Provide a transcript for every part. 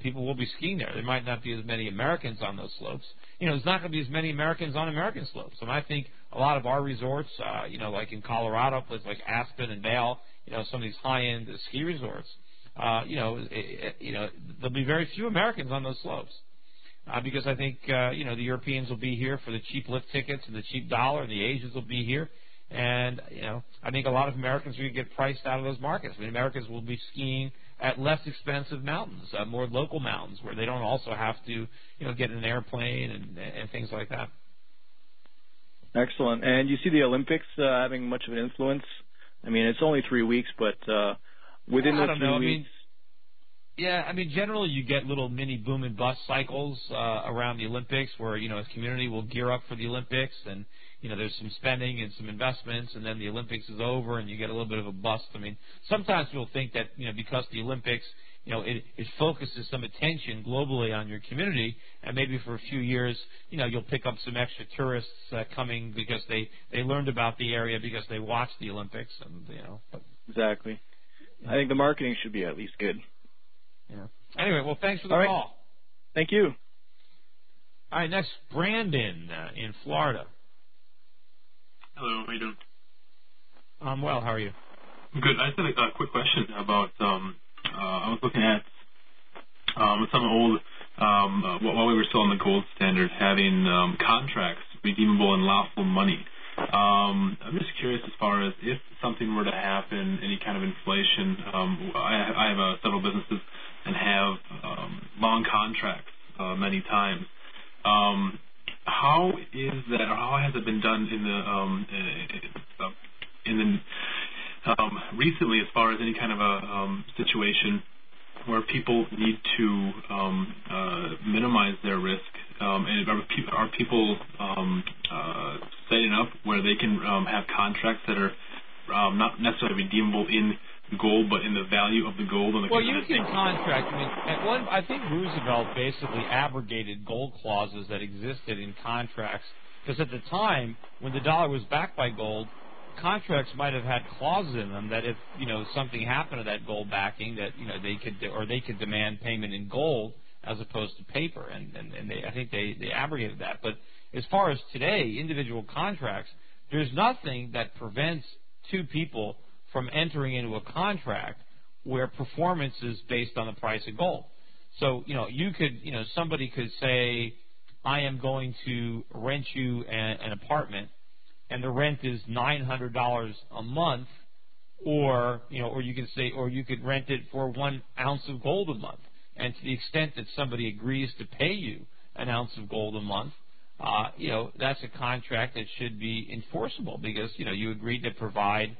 people will be skiing there. There might not be as many Americans on those slopes. There's not going to be as many Americans on American slopes. And I think a lot of our resorts, like in Colorado, places like Aspen and Vail, some of these high-end ski resorts, there'll be very few Americans on those slopes. Because I think, the Europeans will be here for the cheap lift tickets and the cheap dollar, and the Asians will be here. And, I think a lot of Americans are going to get priced out of those markets. I mean, Americans will be skiing at less expensive mountains, more local mountains, where they don't also have to, get in an airplane and things like that. Excellent. And you see the Olympics having much of an influence? I mean, it's only 3 weeks, but within those 3 weeks... generally you get little mini boom and bust cycles around the Olympics where, a community will gear up for the Olympics and, there's some spending and some investments, and then the Olympics is over and you get a little bit of a bust. I mean, sometimes people think that, because the Olympics, it focuses some attention globally on your community, and maybe for a few years, you'll pick up some extra tourists coming because they learned about the area because they watched the Olympics. And, Exactly. I think the marketing should be at least good. Yeah. Anyway, well, thanks for the call. Thank you. All right, next, Brandon in Florida. Hello, how are you doing? I'm well. How are you? Good. I just had a quick question about, I was looking at some old, while we were still on the gold standard, having contracts redeemable in lawful money. I'm just curious as far as if something were to happen, any kind of inflation. I have several businesses and have long contracts many times. How is that, or how has it been done recently, as far as any kind of a situation where people need to minimize their risk? And are people setting up where they can have contracts that are not necessarily redeemable in gold, but in the value of the gold? Well, you can contract. I think Roosevelt basically abrogated gold clauses that existed in contracts, because at the time, when the dollar was backed by gold, contracts might have had clauses in them that if something happened to that gold backing, that they could demand payment in gold as opposed to paper, and I think they abrogated that. But as far as today, individual contracts, there's nothing that prevents two people from entering into a contract where performance is based on the price of gold. So, somebody could say, I am going to rent you an apartment, and the rent is $900 a month, or you could rent it for 1 ounce of gold a month. And to the extent that somebody agrees to pay you an ounce of gold a month, that's a contract that should be enforceable, because, you agreed to provide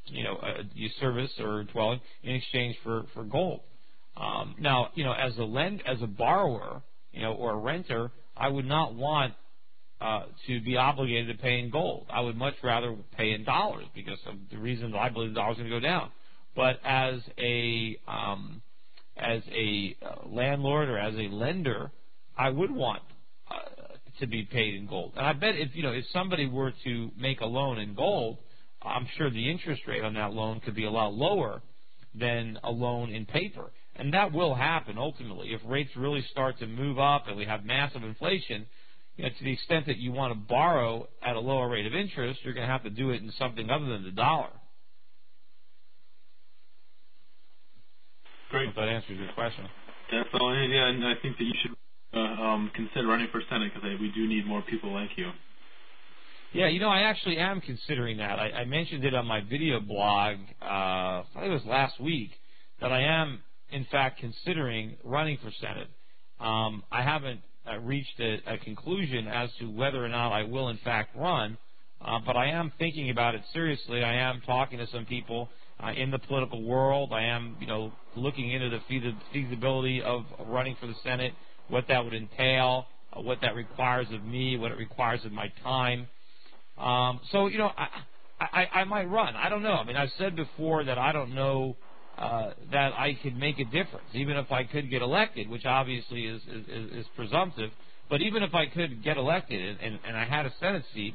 your service or dwelling in exchange for gold. Now, as a borrower, or a renter, I would not want to be obligated to pay in gold. I would much rather pay in dollars, because of the reason that I believe the dollar is going to go down. But as a landlord or as a lender, I would want to be paid in gold. And I bet if somebody were to make a loan in gold, I'm sure the interest rate on that loan could be a lot lower than a loan in paper. And that will happen ultimately. If rates really start to move up and we have massive inflation, to the extent that you want to borrow at a lower rate of interest, you're going to have to do it in something other than the dollar. Great. If that answers your question. That's all. Yeah, and I think that you should consider running for Senate, because we do need more people like you. Yeah, I actually am considering that. I mentioned it on my video blog, I think it was last week, that I am, in fact, considering running for Senate. I haven't reached a conclusion as to whether or not I will, in fact, run, but I am thinking about it seriously. I am talking to some people in the political world. I am, looking into the feasibility of running for the Senate, what that would entail, what that requires of me, what it requires of my time. So, I might run. I don't know. I've said before that I don't know that I could make a difference, even if I could get elected, which obviously is presumptive. But even if I could get elected and I had a Senate seat,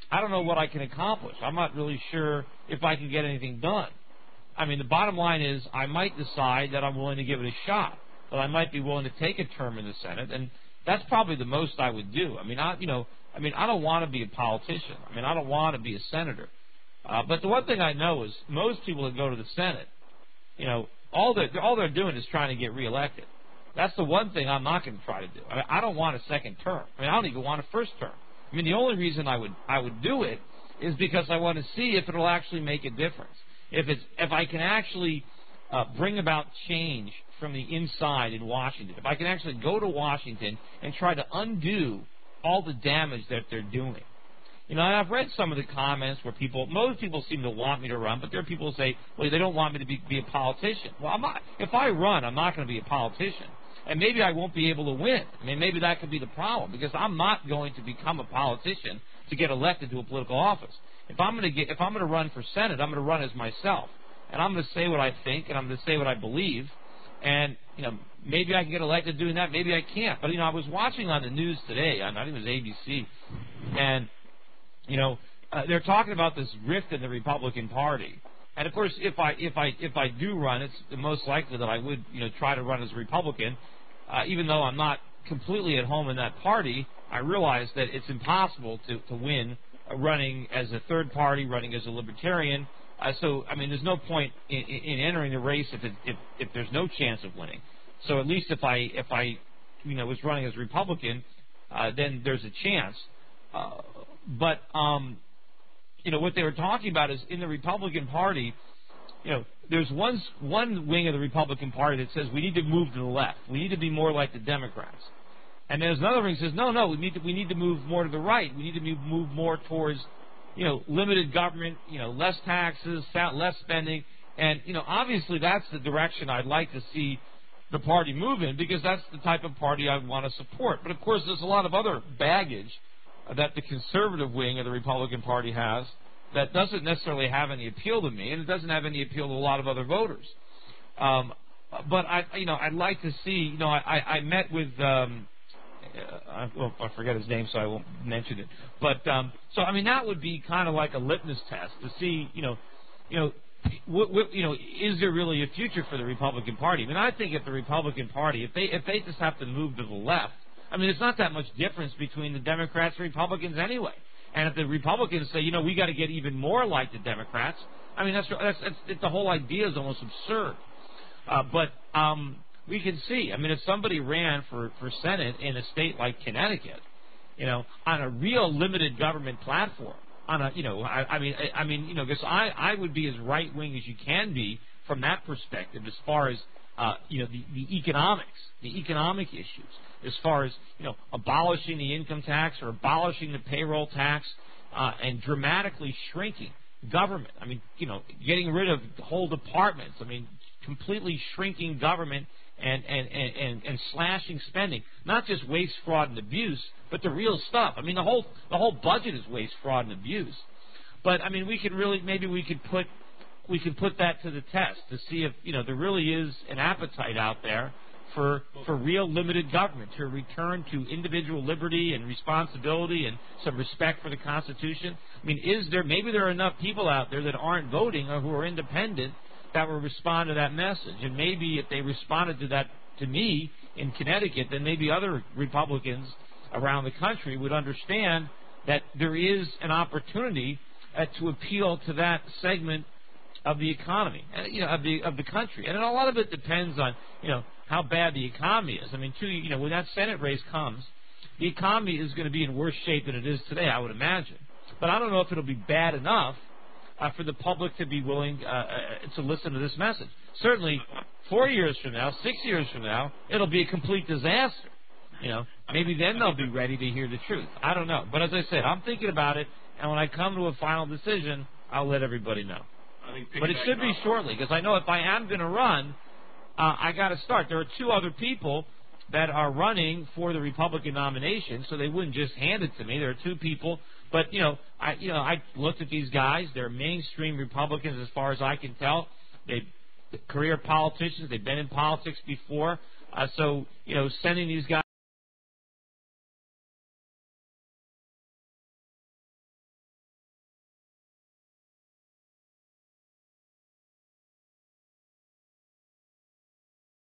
I don't know what I can accomplish. I'm not really sure if I can get anything done. I mean, the bottom line is I might decide that I'm willing to give it a shot, that I might be willing to take a term in the Senate, and that's probably the most I would do. I mean, I don't want to be a politician. I mean, I don't want to be a senator. But the one thing I know is most people that go to the Senate, all they're doing is trying to get reelected. That's the one thing I'm not going to try to do. I mean, I don't want a second term. I mean, I don't even want a first term. I mean, the only reason I would do it is because I want to see if it'll actually make a difference. If I can actually bring about change from the inside in Washington, if I can actually go to Washington and try to undo all the damage that they're doing. And I've read some of the comments where most people seem to want me to run, but there are people who say, well, they don't want me to be a politician. Well, if I run, I'm not going to be a politician. And maybe I won't be able to win. I mean, maybe that could be the problem, because I'm not going to become a politician to get elected to a political office. If I'm going to run for Senate, I'm going to run as myself, and I'm going to say what I think, and I'm going to say what I believe, and maybe I can get elected doing that, maybe I can't. But I was watching on the news today, I think it was ABC, and they're talking about this rift in the Republican Party. And of course, if I do run, it's most likely that I would try to run as a Republican, even though I'm not completely at home in that party. I realize that it's impossible to win running as a third party, running as a libertarian. So I mean, there's no point in entering the race if there's no chance of winning. So at least if I was running as a Republican, then there's a chance. But what they were talking about is in the Republican Party, there's one wing of the Republican Party that says we need to move to the left. We need to be more like the Democrats. And there's another wing that says, no, we need to move more to the right. We need to move more towards, limited government, less taxes, less spending. And, obviously that's the direction I'd like to see the party move in, because that's the type of party I want to support. But, of course, there's a lot of other baggage that the conservative wing of the Republican Party has that doesn't necessarily have any appeal to me, and it doesn't have any appeal to a lot of other voters. But I'd like to see. I met with. I forget his name, so I won't mention it. But so I mean, that would be kind of like a litmus test to see. Is there really a future for the Republican Party? I mean, I think if the Republican Party, if they just have to move to the left. I mean, it's not that much difference between the Democrats and Republicans anyway. And if the Republicans say, we got to get even more like the Democrats, I mean, that's the whole idea is almost absurd. But we can see. I mean, if somebody ran for Senate in a state like Connecticut, on a real limited government platform, because I would be as right wing as you can be from that perspective, as far as the economic issues, as far as abolishing the income tax or abolishing the payroll tax, and dramatically shrinking government. I mean, getting rid of whole departments. I mean, completely shrinking government and slashing spending. Not just waste, fraud, and abuse, but the real stuff. I mean, the whole budget is waste, fraud, and abuse. But I mean, we could put that to the test to see if there really is an appetite out there for real limited government, to return to individual liberty and responsibility and some respect for the Constitution. I mean, maybe there are enough people out there that aren't voting or who are independent that will respond to that message. And maybe if they responded to that to me in Connecticut, then maybe other Republicans around the country would understand that there is an opportunity to appeal to that segment of the economy, of the country. And a lot of it depends on, how bad the economy is. I mean, when that Senate race comes, the economy is going to be in worse shape than it is today, I would imagine. But I don't know if it'll be bad enough for the public to be willing to listen to this message. Certainly, 4 years from now, 6 years from now, it'll be a complete disaster. Maybe then they'll be ready to hear the truth. I don't know. But as I said, I'm thinking about it, and when I come to a final decision, I'll let everybody know. But it should be shortly, because I know if I am going to run, I got to start. There are two other people that are running for the Republican nomination, so they wouldn't just hand it to me. There are two people, but I looked at these guys. They're mainstream Republicans, as far as I can tell. They're career politicians. They've been in politics before. So sending these guys